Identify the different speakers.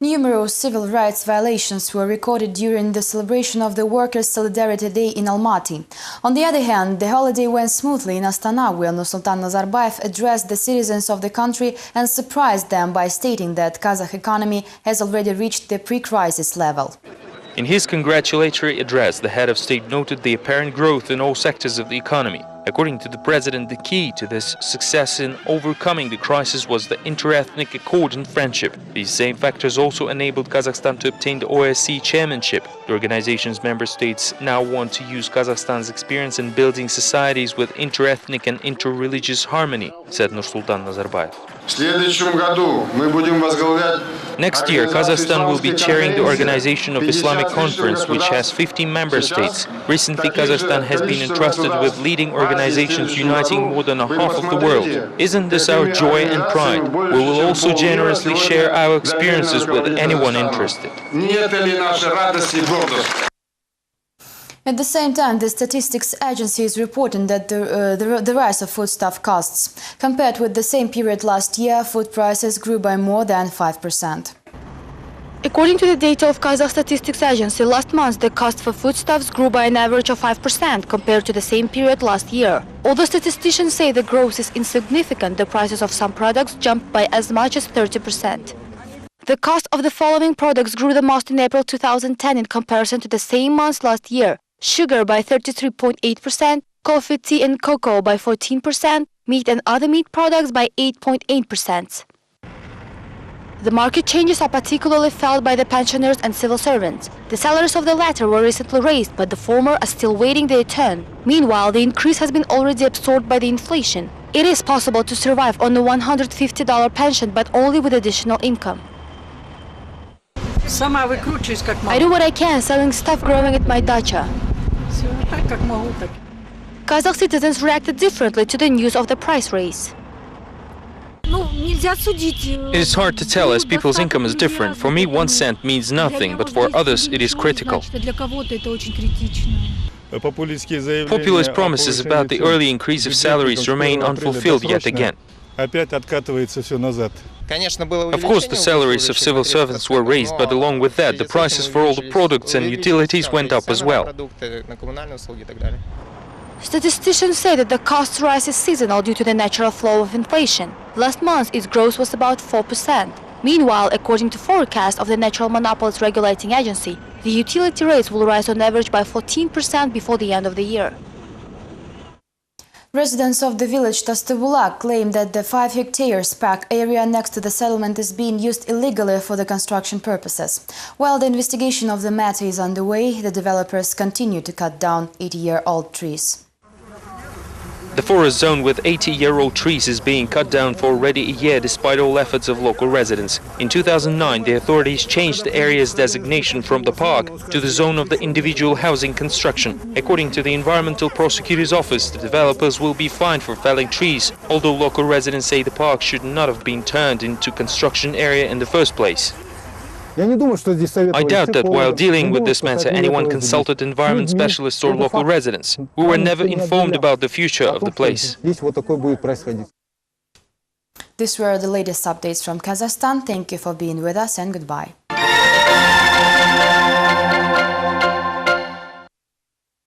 Speaker 1: Numerous civil rights violations were recorded during the celebration of the Workers' Solidarity Day in Almaty. On the other hand, the holiday went smoothly in Astana, where Nursultan Nazarbayev addressed the citizens of the country and surprised them by stating that Kazakh economy has already reached the pre-crisis level.
Speaker 2: In his congratulatory address, the head of state noted the apparent growth in all sectors of the economy. According to the president, the key to this success in overcoming the crisis was the inter-ethnic accord and friendship. These same factors also enabled Kazakhstan to obtain the OSCE chairmanship. The organization's member states now want to use Kazakhstan's experience in building societies with inter-ethnic and inter-religious harmony, said Nursultan Nazarbayev. Next year, Kazakhstan will be chairing the Organization of Islamic Conference, which has 50 member states. Recently, Kazakhstan has been entrusted with leading organizations uniting more than a half of the world. Isn't this our joy and pride? We will also generously share our experiences with anyone interested.
Speaker 1: At the same time, the statistics agency is reporting that the rise of foodstuff costs. Compared with the same period last year, food prices grew by more than 5%.
Speaker 3: According to the data of Kazakh Statistics Agency, last month the cost for foodstuffs grew by an average of 5% compared to the same period last year. Although statisticians say the growth is insignificant, the prices of some products jumped by as much as 30%. The cost of the following products grew the most in April 2010 in comparison to the same month last year: sugar by 33.8%, coffee, tea and cocoa by 14%, meat and other meat products by 8.8%. The market changes are particularly felt by the pensioners and civil servants. The salaries of the latter were recently raised, but the former are still waiting their turn. Meanwhile, the increase has been already absorbed by the inflation. It is possible to survive on a $150 pension, but only with additional income. I do what I can, selling stuff growing at my dacha. Kazakh citizens reacted differently to the news of the price raise.
Speaker 2: It is hard to tell, as people's income is different. For me, 1 cent means nothing, but for others it is critical. Populist promises about the early increase of salaries remain unfulfilled yet again. Of course, the salaries of civil servants were raised, but along with that, the prices for all the products and utilities went up as well.
Speaker 3: Statisticians say that the cost rise is seasonal due to the natural flow of inflation. Last month, its growth was about 4%. Meanwhile, according to forecasts of the Natural Monopolies Regulating Agency, the utility rates will rise on average by 14% before the end of the year.
Speaker 1: Residents of the village Tastebulak claim that the 5-hectare park area next to the settlement is being used illegally for the construction purposes. While the investigation of the matter is underway, the developers continue to cut down 80-year-old trees.
Speaker 2: The forest zone with 80-year-old trees is being cut down for already a year despite all efforts of local residents. In 2009, the authorities changed the area's designation from the park to the zone of the individual housing construction. According to the Environmental Prosecutor's Office, the developers will be fined for felling trees, although local residents say the park should not have been turned into construction area in the first place. I doubt that while dealing with this matter, anyone consulted environment specialists or local residents. We were never informed about the future of the place.
Speaker 1: These were the latest updates from Kazakhstan. Thank you for being with us and goodbye.